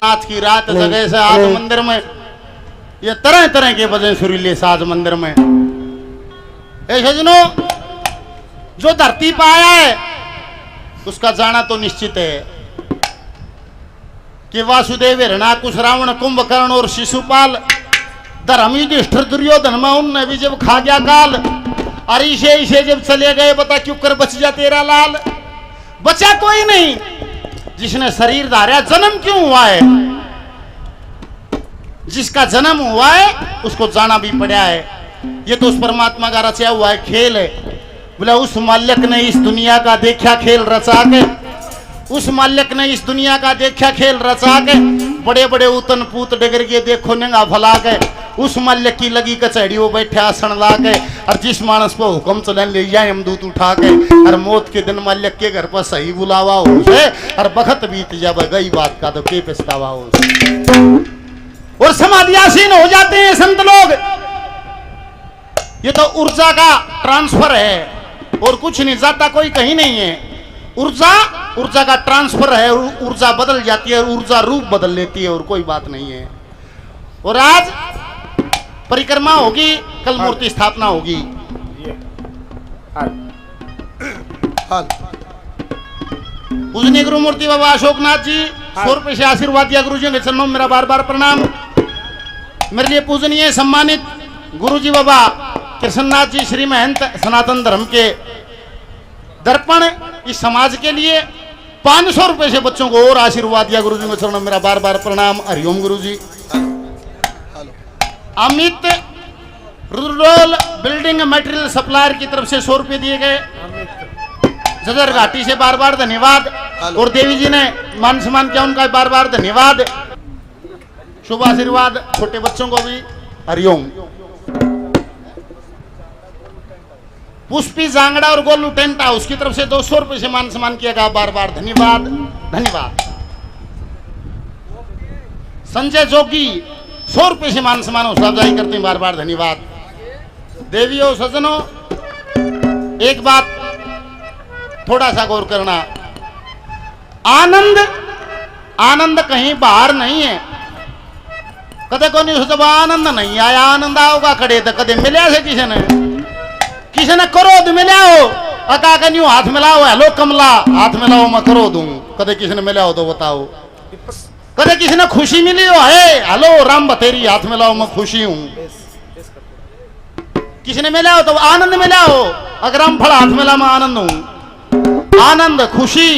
आज की रात जगह से आज मंदिर में ये तरह तरह के बजे सुरीले साज मंदिर में। ए सजनों, जो धरती पर आया है उसका जाना तो निश्चित है कि वासुदेव हिरणाकुश रावण कुंभकर्ण और शिशुपाल धर्म युधिष्ठिर दुर्योधन में उनने भी जब खा गया काल, और इसे जब चले गए बता क्यों कर बच जा तेरा लाल। बचा कोई नहीं जिसने शरीर धारा। जन्म क्यों हुआ है? जिसका जन्म हुआ है उसको जाना भी पड़ा है। ये तो उस परमात्मा का रचा हुआ है खेल है। बोला उस माल्यक ने इस दुनिया का देखा खेल रचा के, उस माल्यक ने इस दुनिया का देखा खेल रचा के, बड़े बड़े उतन पूत डगर के देखो नंगा फला के, उस माल्यक की लगी कचहरी वो बैठे आसन ला के, और जिस मानस पर हुक्म चले ले जाए यमदूत उठा के, और मौत के दिन माल्यक के घर पर सही बुलावा हो से, और बखत बीत जब गई बात का तो के पछतावा हो से। और समाधियासीन हो जाते हैं संत लोग। ये तो ऊर्जा का ट्रांसफर है और कुछ नहीं, जाता कोई कहीं नहीं है। ऊर्जा का ट्रांसफर है, ऊर्जा बदल जाती है, ऊर्जा रूप बदल लेती है और कोई बात नहीं है। और आज परिक्रमा होगी, कल मूर्ति स्थापना होगी। पूजनीय गुरु मूर्ति बाबा अशोकनाथ जी 100 रुपए से आशीर्वाद दिया गुरु जी के चरणों में मेरा बार बार प्रणाम। मेरे लिए पूजनीय सम्मानित गुरु जी बाबा कृष्णनाथ जी श्री महंत सनातन धर्म के दर्पण इस समाज के लिए 500 रुपए से बच्चों को और आशीर्वाद दिया गुरु जी के चरणों में मेरा बार बार प्रणाम। Hariom guru ji. Amit rural building material supplier की तरफ से 100 रुपए दिए गए। जजर घाटी से बार बार धन्यवाद। और देवी जी ने मान सम्मान किया, उनका बार बार धन्यवाद। शुभ आशीर्वाद छोटे बच्चों को भी। हरिओम। पुष्पी जांगड़ा और गोलू टेंट हाउस की तरफ से 200 रुपए से मान सम्मान किया गया, बार बार धन्यवाद धन्यवाद। संजय जोगी 100 रुपए से मान सम्मान हौसला अफजाई करते हैं, बार बार धन्यवाद। देवियों सज्जनों, एक बात थोड़ा सा गौर करना। आनंद कहीं बाहर नहीं है। कदे को नहीं सोचा आनंद नहीं आया, आनंद आओगा खड़े तो कदे मिले से किसी ने क्रोध मिलाओ अका कन्यू हाथ मिलाओ, हेलो कमला हाथ मिलाओ मैं क्रोध हूं। कदे किसी ने मिलाओ तो बताओ। कदे किसी ने खुशी मिली हो, है हेलो राम बतेरी हाथ मिलाओ मैं खुशी हूं। किसी ने मिलाओ तो आनंद मिलाओ, अगर हम फल हाथ मिला मैं आनंद हूं। आनंद खुशी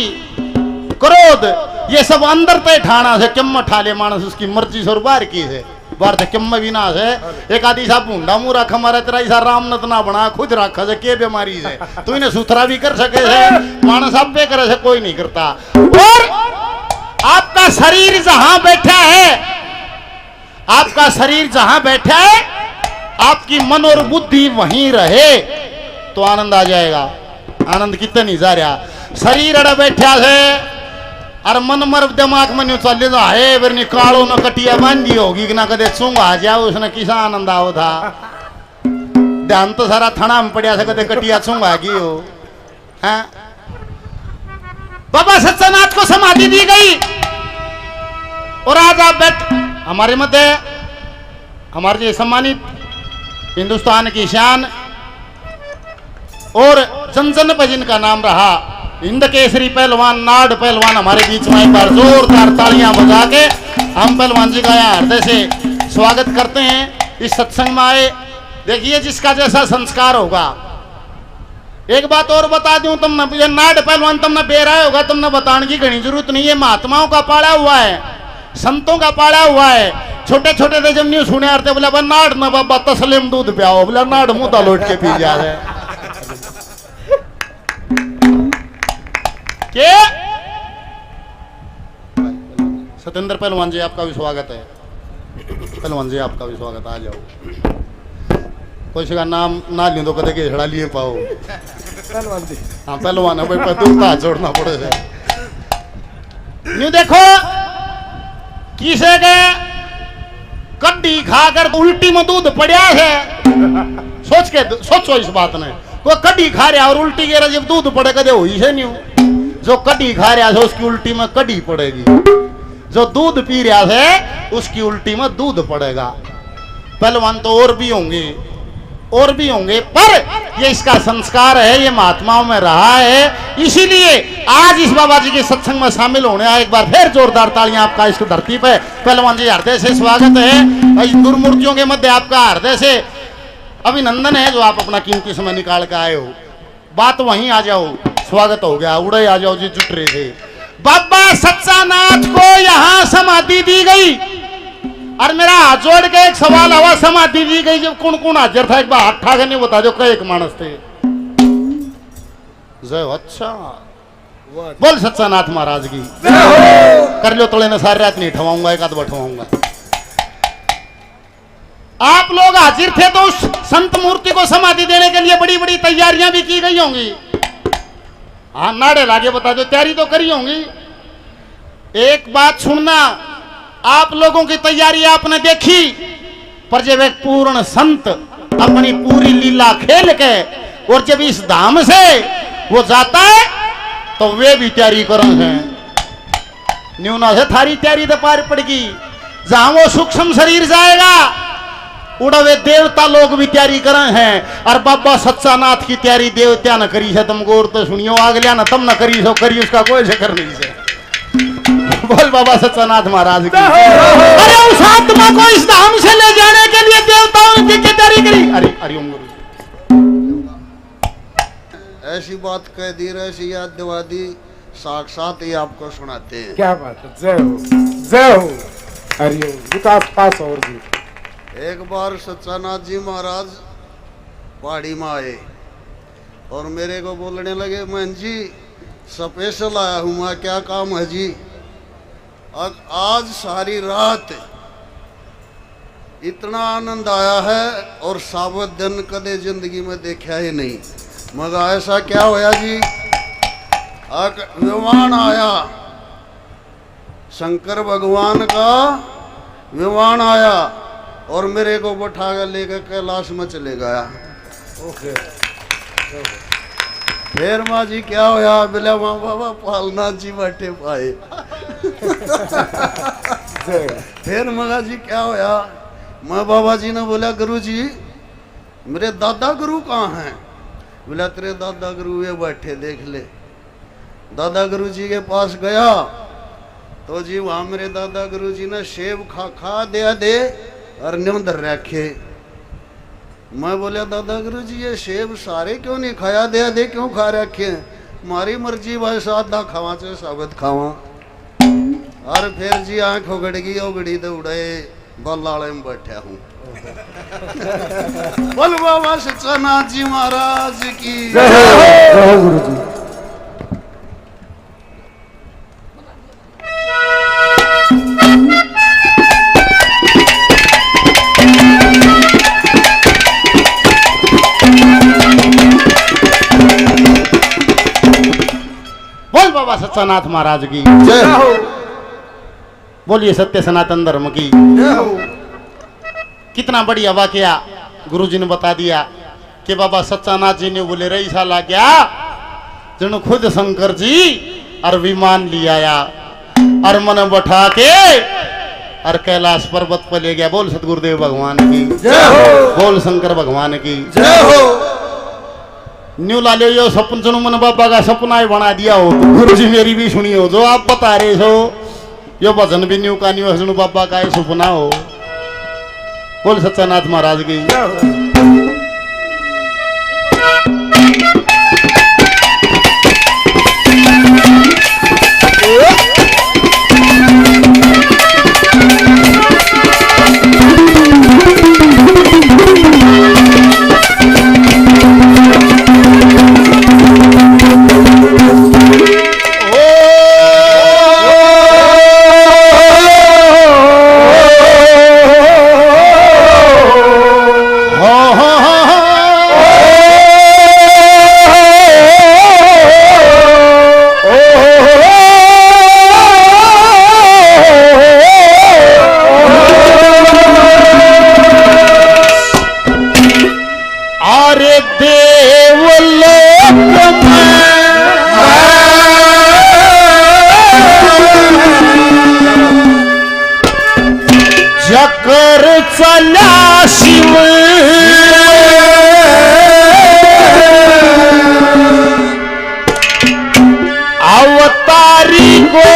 क्रोध ये सब अंदर पे ठाना से किम ठाले मानस उसकी मर्जी से और बाहर की है, बाहर से किम विनाश है। एक आदि सा भूडा मुंह रखा मारा तेरा ऐसा रामनत ना बना खुद रखा से के बीमारी से तू इन्हें सुथरा भी कर सके से, मानस आप पे करे से कोई नहीं करता। और आपका शरीर जहां बैठा है, आपका शरीर जहां बैठा है, आपकी मन और बुद्धि वहीं रहे तो आनंद आ जाएगा। आनंद कितना नहीं जा रहा। शरीर अड़ बैठा है और मन मर दिमाग में चले जा है फिर निकालो न कटिया बांधी होगी कि ना कदे चूंगा आ जाओ उसने किसा आनंद आओ था। ध्यान तो सारा थाना में पड़ा से कदे कटिया चूंगा की हो। हाँ? बाबा सच्चानाथ को समाधि दी गई और आज आप बैठ हमारे मध्य हमारे लिए सम्मानित हिंदुस्तान की शान और जन जन पर जिनका नाम रहा हिंद केसरी पहलवान नाड पहलवान हमारे बीच में एक बार जोरदार तालियां बजा के हम पहलवान जी का यहाँ हृदय से स्वागत करते हैं। इस सत्संग में आए, देखिए जिसका जैसा संस्कार होगा। एक बात और बता दूं, तुमने नाड पहलवान तुमने बेरा होगा, तुमने बताने की घनी जरूरत नहीं है। महात्माओं का पाड़ा हुआ है, संतों का पाड़ा हुआ है। छोटे छोटे थे जब न्यू सुने आते बोला नाड न बाबा तसलीम दूध प्याओ, बोला नाड मुद्दा लौट के पी जा रहे के। सतेंद्र पहलवान जी आपका भी स्वागत है। पहलवान जी आपका भी स्वागत, आ जाओ। कोई का नाम ना लियो तो कदे के झड़ा लिए पाओ। पहलवान जी हाँ पहलवान है भाई, दूसरा छोड़ना पड़ेगा। न्यू देखो किसे के कड्डी खाकर उल्टी में दूध पड़ा है। सोचो इस बात ने, कोई कड्डी खा रहा और उल्टी के जब दूध पड़े कदे हो ही से नहीं। जो कड्डी खा रहा है उसकी उल्टी में कड्डी पड़ेगी। जो दूध पी रहा है उसकी उल्टी में दूध पड़ेगा। पहलवान तो और भी होंगे, पर ये इसका संस्कार है, ये महात्माओं में रहा है। इसीलिए आज इस बाबा जी के सत्संग में शामिल होने आए। एक बार फिर जोरदार तालियां आपका इस धरती पे। पहलवान जी हृदय से स्वागत है। इस दुर्मूर्तियों के मध्य आपका हृदय से अभिनंदन है जो आप अपना कीमती समय निकाल कर आए हो। बात वहीं आ जाओ, स्वागत हो गया, उड़े आ जाओ जी जुट रहे थे। बाबा सच्चा नाथ को यहाँ समाधि दी गई और मेरा हाथ जोड़ के एक सवाल हवा, समाधि दी गई जब कौन कौन हाजिर था? एक बार हाथ ठा के नहीं बता दो कई एक मानस थे। जय अच्छा बोल सच्चा नाथ महाराज की कर लो तोड़े ने सारी रात नहीं ठवाऊंगा, एक आध बैठवाऊंगा। आप लोग हाजिर थे तो उस संत मूर्ति को समाधि देने के लिए बड़ी बड़ी तैयारियां भी की गई होंगी। हाँ नाड़े लागे बता दो, तैयारी तो करी होंगी। एक बात सुनना, आप लोगों की तैयारी आपने देखी, पर जब एक पूर्ण संत अपनी पूरी लीला खेल के और जब इस धाम से वो जाता है तो वे भी तैयारी कर रहे हैं। न्यूना से थारी तैयारी तो पार पड़ेगी। जहां वो सूक्ष्म शरीर जाएगा उड़वे देवता लोग भी तैयारी कर रहे हैं। और बाबा सच्चा नाथ की तैयारी देवता न करी से, तुम गौर तो सुनियो आगलिया न तम न करी सो करी, उसका कोई जिक्र नहीं से। बोल बाबा सच्चानाथ महाराज की। अरे उस आत्मा को इस धाम से ले जाने के लिए देवताओं ने की तैयारी करी। अरे हरिओम गुरु ऐसी बात कह दी, ऐसी याद दिवा दी, साक्षात ही आपको सुनाते हैं। क्या बात है, जय हो जय हो, हरिओम विकास पास और जी। एक बार सच्चानाथ जी महाराज पहाड़ी में आए और मेरे को बोलने लगे, मैं जी स्पेशल आया हूँ, मैं क्या काम है जी? आज सारी रात इतना आनंद आया है और सावध दिन कदे जिंदगी में देखा ही नहीं। मगर ऐसा क्या होया जी? विमान आया, शंकर भगवान का विमान आया और मेरे को बैठा कर लेकर कैलाश में चले गया। ओके फिर माँ जी क्या होया? बोला माँ बाबा पालनाथ जी बैठे पाए। फिर मगा जी क्या होया? माँ बाबा जी ने बोला गुरु जी मेरे दादा गुरु कहाँ हैं? बोला तेरे दादा गुरु ये बैठे देख ले। दादा गुरु जी के पास गया तो जी वहाँ मेरे दादा गुरु जी ने सेब खा दे और न्योंदर रखे। मैं बोला दादा गुरु जी ये सेब सारे क्यों नहीं खाया? दे क्यों खा रखे? मारी मर्जी भाई सादा खावा चाहे साबित खावा। और फिर जी आंख उगड़ गई, उगड़ी तो उड़े बल्लाड़े में बैठा हूँ। बोल बाबा सच्चानाथ जी महाराज की जय हो गुरु जी। बोल बाबा सच्चानाथ महाराज की जय हो। बोलिए सत्य सनातन धर्म की जय हो। कितना बढ़िया वाकया गुरुजी ने बता दिया कि बाबा सच्चानाथ जी ने बोले रही साला क्या जिन्होंने खुद शंकर जी और विमान लिया और मन बैठा के और कैलाश पर्वत पर ले गया। बोल सतगुरुदेव भगवान की जय हो। बोल शंकर भगवान की जय हो। न्यू ला यो सपन सुनो मन बाबा का सपना ही बना दिया हो तो गुरुजी मेरी भी सुनी हो। जो आप बता रहे हो यो भजन भी न्यू का न्यू सुनो बाबा का ही सपना हो। बोल सच्चानाथ महाराज की शिव अवतारी को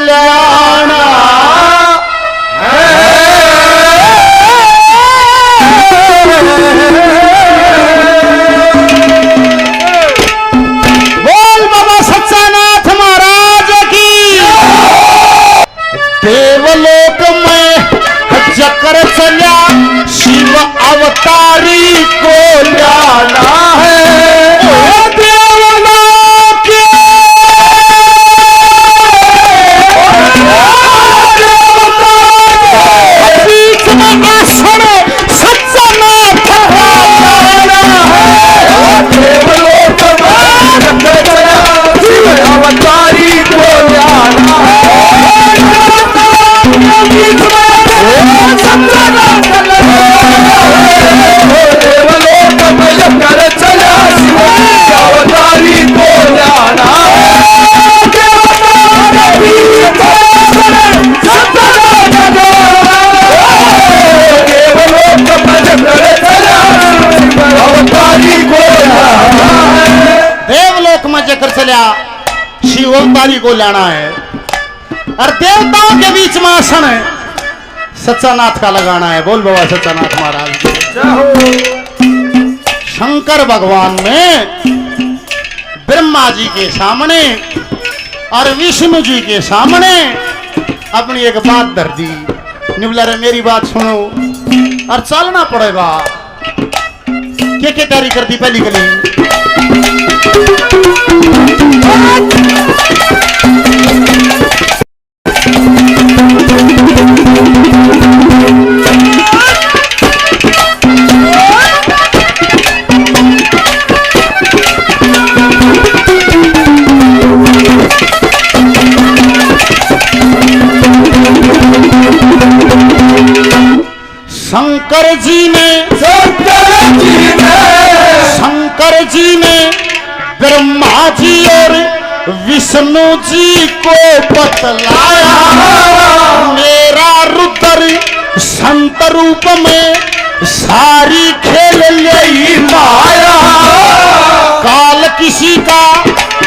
लाना बोल बाबा सच्चानाथ महाराज की। देवलोक में चक्कर चला शिव अवतारी को लाना है। ओ देवलोक बीच में आसन सच्चानाथ लाना है। देवलोक में चक्कर चला शिव अवतारी को लाना है। देवलोक में चक्कर चला शिव अवतारी को लाना है। देवलोक में चक्कर चला शिव अवतारी को लाना है। देवलोक में चक्कर चला शिव अवतारी को लाना है और देवताओं के बीच में आसन है सच्चानाथ का लगाना है। बोल बाबा सच्चानाथ महाराज की। शंकर भगवान ने ब्रह्मा जी के सामने और विष्णु जी के सामने अपनी एक बात धर दी। निबला रे मेरी बात सुनो और चलना पड़ेगा। क्या तैयारी करती पहली गली शंकर जी ने ब्रह्मा जी और विष्णु जी को बतलाया मेरा रुद्र संत रूप में सारी खेल यही माया। काल किसी का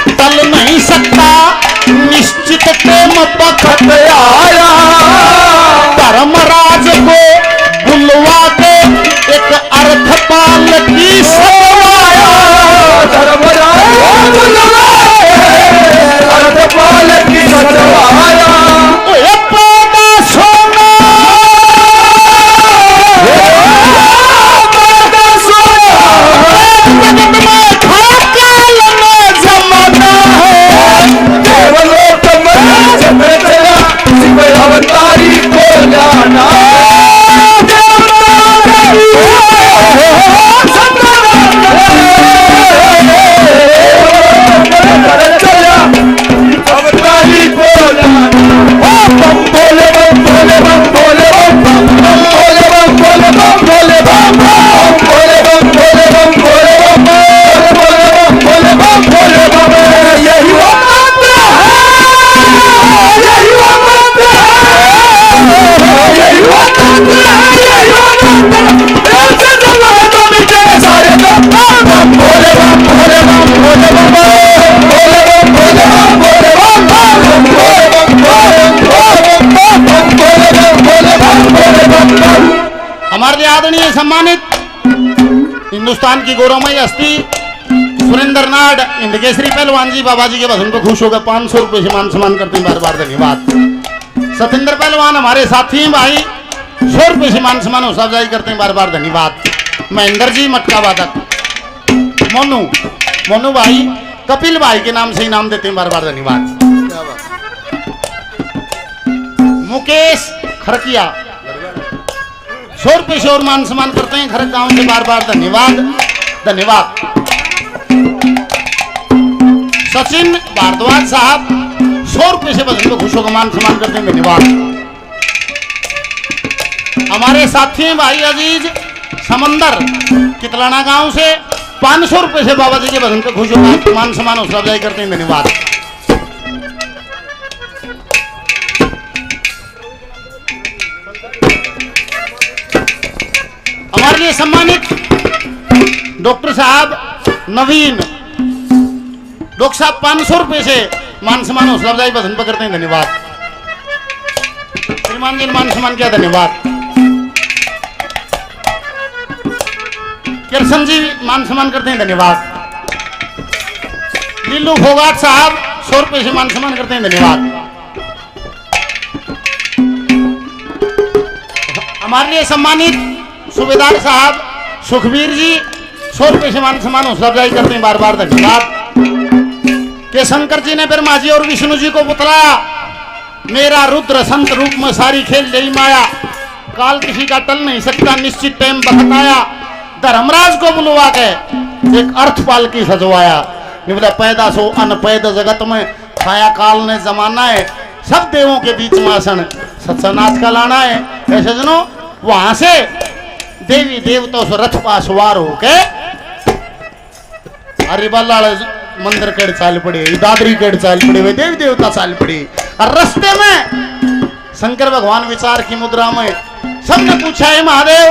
टल नहीं सकता निश्चित प्रेम बखत आया। धर्मराज को बुलवा के एक अर्थपाल की सतवाया। धर्मराज अर्थपाल की सतवाया। ओए पैदा सोना पैदा सोना जगत में काल में जमाना है। देवलोक में चक्कर चला शिव अवतारी को लाना है। हमारे आदरणीय सम्मानित हिंदुस्तान की गौरवमयी हस्ती सुरेंद्र नाड हिंदकेसरी पहलवान जी बाबा जी के भजन को खुश होकर 500 रुपए से मान सम्मान करते हैं। बार बार धन्यवाद। सतेंद्र पहलवान हमारे साथी हैं भाई 100 रुपए से मान सम्मान हौसला अफजाई करते हैं। बार बार धन्यवाद। महेंद्र जी मटका वादक मोनू भाई कपिल भाई के नाम से इनाम देते हैं। बार बार धन्यवाद। मुकेश खरकिया 100 रुपए से और मान सम्मान करते हैं खरक गांव से। बार बार धन्यवाद धन्यवाद। सचिन भारद्वाज साहब 100 रुपए से भजन को खुश होकर मान सम्मान करते हैं। धन्यवाद। हमारे साथी हैं भाई अजीज समंदर कितलाना गांव से 500 रुपए से बाबा जी के भजन को खुश होकर मान सम्मान हौसला अफजाई करते हैं। धन्यवाद। हमारे लिए सम्मानित डॉक्टर साहब नवीन, डॉक्टर साहब 500 रुपए से मान सम्मान हौसला अफजाई भजन पर करते हैं, धन्यवाद। श्रीमान जी ने मान सम्मान किया, धन्यवाद। कृष्ण जी मान सम्मान करते हैं, धन्यवाद। लीलू फोगाट साहब 100 रुपए से मान सम्मान करते हैं, धन्यवाद। हमारे लिए सम्मानित सूबेदार साहब सुखबीर जी 100 रुपए से मान सम्मान हौसला अफजाई करते हैं, बार बार धन्यवाद। के शंकर जी ने ब्रह्मा जी और विष्णु जी को बतलाया, मेरा रुद्र संत रूप में सारी खेल जई माया, काल किसी का टल नहीं सकता, निश्चित टाइम बखत आया। धर्मराज को बुलवा के एक अर्थपाल की सजवाया, बोला पैदा सो अनपैदा जगत में छाया काल ने जमाना है, सब देवों के बीच में आसन सत्सनाथ का लाना है। ऐसे जनो वहां से देवी देवताओं से रथ पासवार होके हरिबाला मंदिर केड़ चाल पड़े, दादरी केड़ चाल पड़े, वे देवी देवता चाल पड़े। और रास्ते में शंकर भगवान विचार की मुद्रा में सबने पूछा है महादेव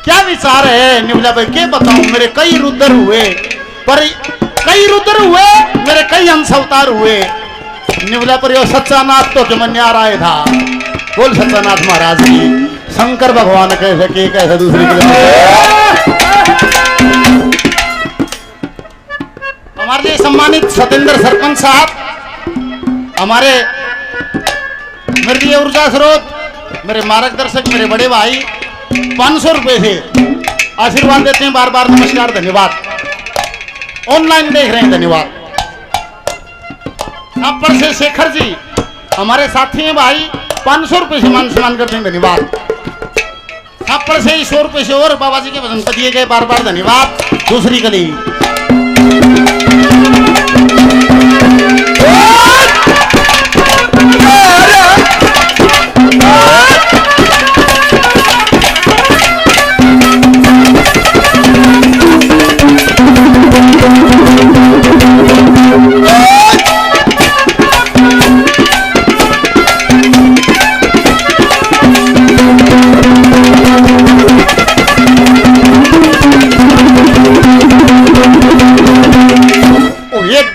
क्या विचार है? निवला भाई क्या बताऊं, मेरे कई रुद्र हुए, पर कई रुद्र हुए, मेरे कई अंश अवतार हुए। निवला पर यो सच्चा नाथ तो के मन आ रहा था। बोल सच्चानाथ महाराज की। शंकर भगवान कैसे के कैसे दूसरी हमारे लिए सम्मानित सतेंद्र सरपंच साहब, हमारे मेरे ऊर्जा स्रोत, मेरे मार्गदर्शक, मेरे बड़े भाई 500 रुपए से आशीर्वाद देते हैं, बार बार नमस्कार, धन्यवाद। ऑनलाइन देख रहे हैं, धन्यवाद। नागपुर से शेखर जी हमारे साथी हैं भाई, 500 रुपए से मान सम्मान करते हैं, धन्यवाद। नागपुर से 100 रुपए से और बाबा जी के भजन पर दिए गए, बार बार धन्यवाद। दूसरी गली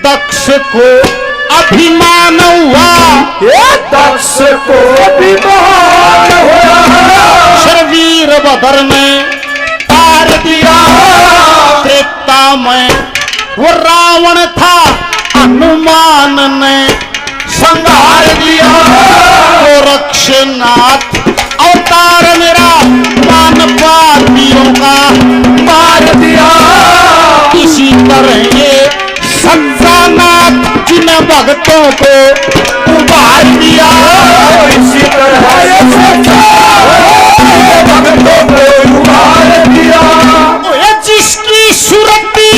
दक्ष को अभिमान हुआ, दक्ष को अभिमान हुआ, शरवीर बदर ने तार दिया। त्रेता में वो रावण था, हनुमान ने संहार दिया। गोरक्षनाथ अवतार मेरा, मान पापियों का मार दिया। इसी तरह ये संसानाथ जिन भक्तों को उबार दिया। इसी तरह भक्तों को उबार दिया। जिसकी सुरती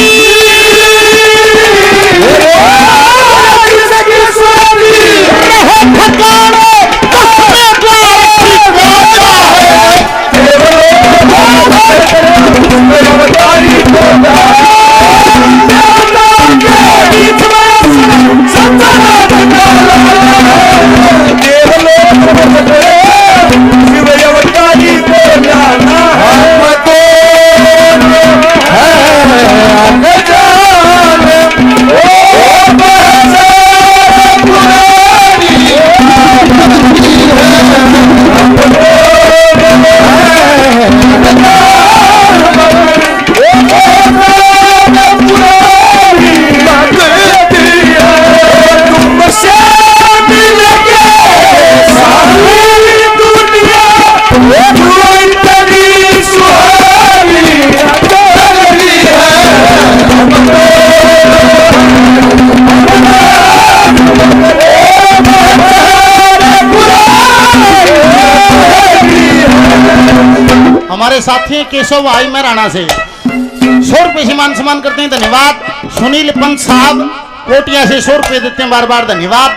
हमारे साथी केशव भाई महराणा से 100 रुपए से मान सम्मान करते हैं, धन्यवाद। सुनील पंत साहब कोटिया से 100 रुपए देते हैं, बार बार धन्यवाद।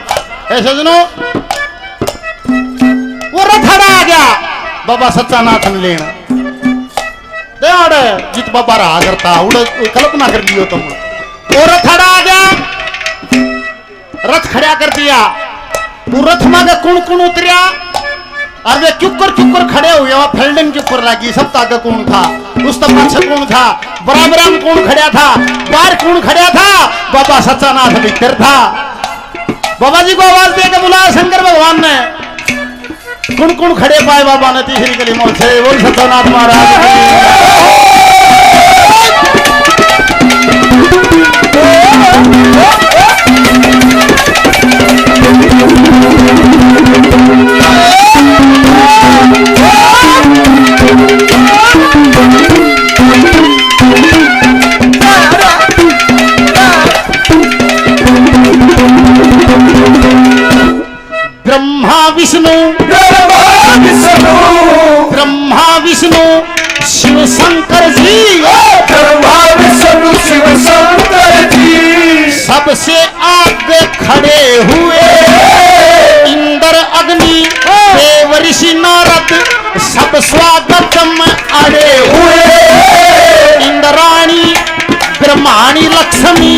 ऐसे सुनो वो रथड़ा आ गया बाबा सच्चानाथ ने लेना जित बाबा रहा करता उड़ कल्पना कर लियो तुम। वो रथड़ा आ गया, रथ खड़ा कर दिया। वो रथ में कुण कुण उतरिया, और वे क्यूकर खड़े हुए वहां फेल्डन के ऊपर लगी सब ताकत कौन था उस तब पाछे कौन था बराबर में कौन खड़ा था बाहर कौन खड़ा था बाबा सच्चानाथ भीतर था बाबा जी को आवाज दे के बुलाया शंकर भगवान ने कौन खड़े पाए बाबा ने तीसरी गली मोड़ से बोल सच्चानाथ महाराज ब्रह्मा विष्णु शिव शंकर जी ब्रह्मा विष्णु शिव शंकर जी सबसे आगे खड़े हुए इंद्र अग्नि देव ऋषि नारद सब स्वागत में अड़े हुए इंद्राणी ब्रह्माणी लक्ष्मी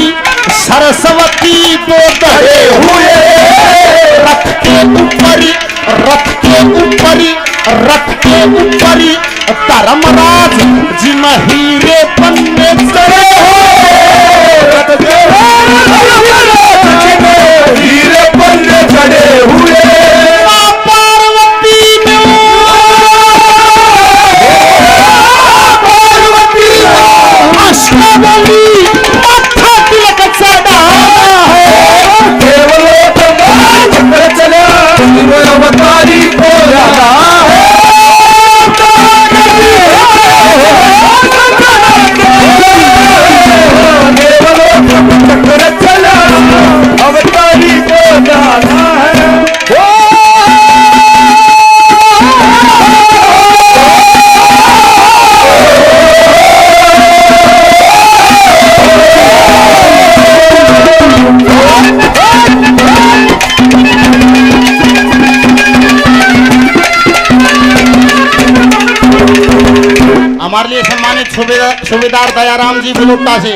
सरस्वती दो धरे हुए रथ के ऊपरी धर्मराज जी में हीरे पन्ने चढ़े हीरे पन्ने चढ़े हुए मां पार्वती ने अष्टबली माथा तिलक चढ़ा चला अवतारी को जाना चला अवतारी को जाना है हमारे लिए सम्मानित सूबेदार दयाराम जी बुलुट्टा से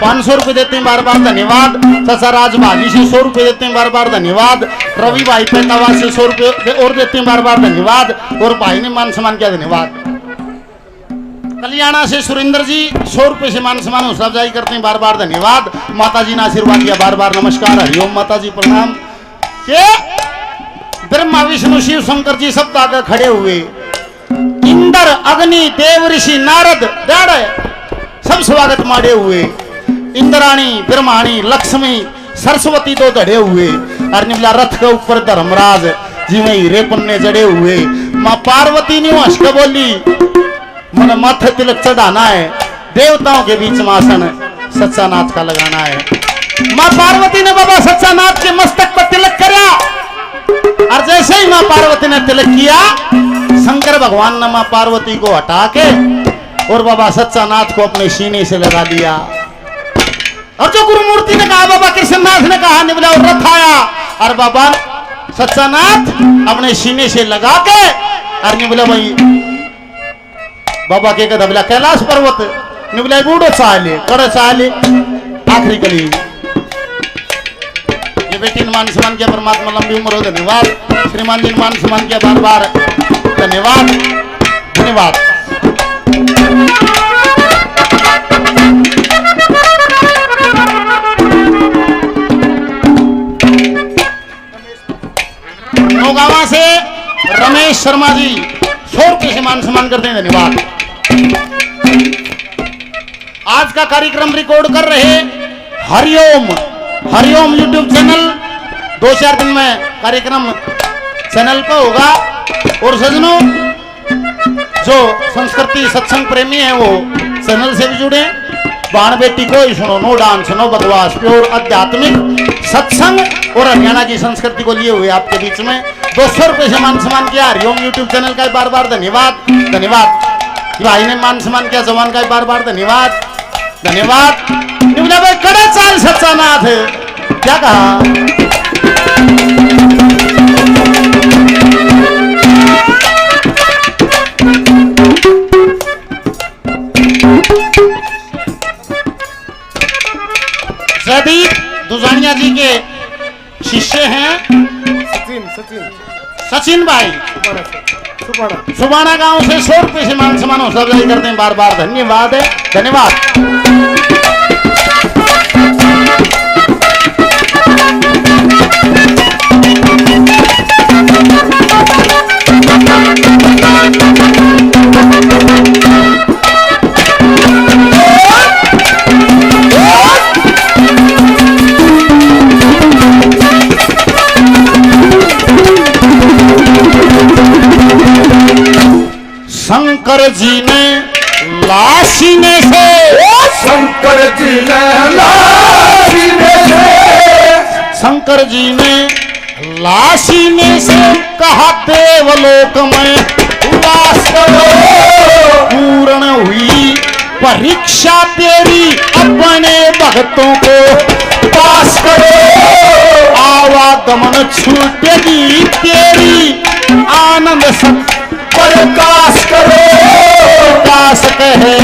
500 रुपए देते हैं बार बार धन्यवाद चाचा राज भागी से 100 रुपए देते हैं बार बार धन्यवाद रवि भाई पेटावा से 100 रुपए और देते हैं बार बार धन्यवाद और भाई ने मान सम्मान किया धन्यवाद कल्याणा से सुरेंद्र जी 100 रुपए से मान सम्मान हौसला अफजाई करते हैं बार बार धन्यवाद माता जी ने आशीर्वाद दिया बार बार नमस्कार हरिओम माता जी प्रणाम के ब्रह्मा विष्णु शिव शंकर जी सब आगे खड़े हुए इंद्र अग्नि देव ऋषि नारद दाड़े सब स्वागत मारे हुए इंद्राणी ब्रह्माणी लक्ष्मी सरस्वती दो धड़े हुए और निमला रथ के ऊपर धर्मराज जी में हीरे पन्ने जड़े हुए मां पार्वती ने हंस के बोली मन माथे तिलक चढ़ाना है देवताओं के बीच में आसन सच्चा नाथ का लगाना है मां पार्वती ने बाबा सच्चा नाथ के मस्तक पर तिलक करा और जैसे ही मां पार्वती ने तिलक किया शंकर भगवान ने मां पार्वती को हटा के और बाबा सच्चा नाथ को अपने सीने से लगा दिया और जो गुरु मूर्ति ने कहा बाबा कृष्णनाथ ने कहा निबला और रथ आया और बाबा सच्चा नाथ अपने सीने से लगा के और निबला भाई बाबा के कदम बोला कैलाश पर्वत निबला बूढ़ो चाले कड़े चाले आखिरी कली ये बेटी ने मान सम्मान किया परमात्मा लंबी उम्र हो धन्यवाद श्रीमान जी ने मान सम्मान किया बार बार धन्यवाद धन्यवाद नौगावा से रमेश शर्मा जी 100 रुपये से मान सम्मान करते हैं धन्यवाद आज का कार्यक्रम रिकॉर्ड कर रहे हरिओम यूट्यूब चैनल 2-4 दिन में कार्यक्रम चैनल पर होगा और सजनों जो संस्कृति सत्संग प्रेमी है वो चैनल से भी जुड़े बाण बेटी को ही सुनो नो डांस नो बकवास प्योर आध्यात्मिक सत्संग और हरियाणा की संस्कृति को लिए हुए आपके बीच में 200 रुपये से मान सम्मान किया हरिओम यूट्यूब चैनल का बार बार धन्यवाद भाई ने मान सम्मान किया जवान का बार बार धन्यवाद निबला भाई कड़े चाल सच्चा नाथ क्या कहा जयदीप दुजानिया जी के शिष्य हैं सचिन भाई सुपारा सुबाना गांव से 100 रुपये से मान सम्मान हौसला अफजाई करते हैं। बार बार धन्यवाद है, धन्यवाद। शंकर जी ने लासीने से शंकर जी ने लासीने से शंकर जी ने लासीने से कहा देवलोक में उल्लास करो, पूर्ण हुई परीक्षा तेरी अपने भक्तों को पास करो, आवागमन छूटेगी तेरी आनंद सब प्रकाश करो, प्रकाश कहे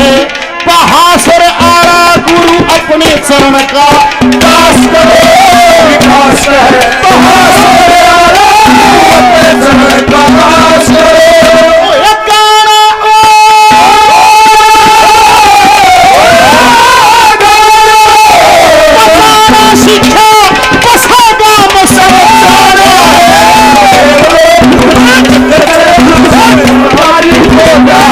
बहासुर आरा गुरु अपने चरण का दास करो, विकास है बहासुर आरा अपने चरण का दास करो। ओ गाना पसारा शिक्षा पसागा मसारा हमारी होगा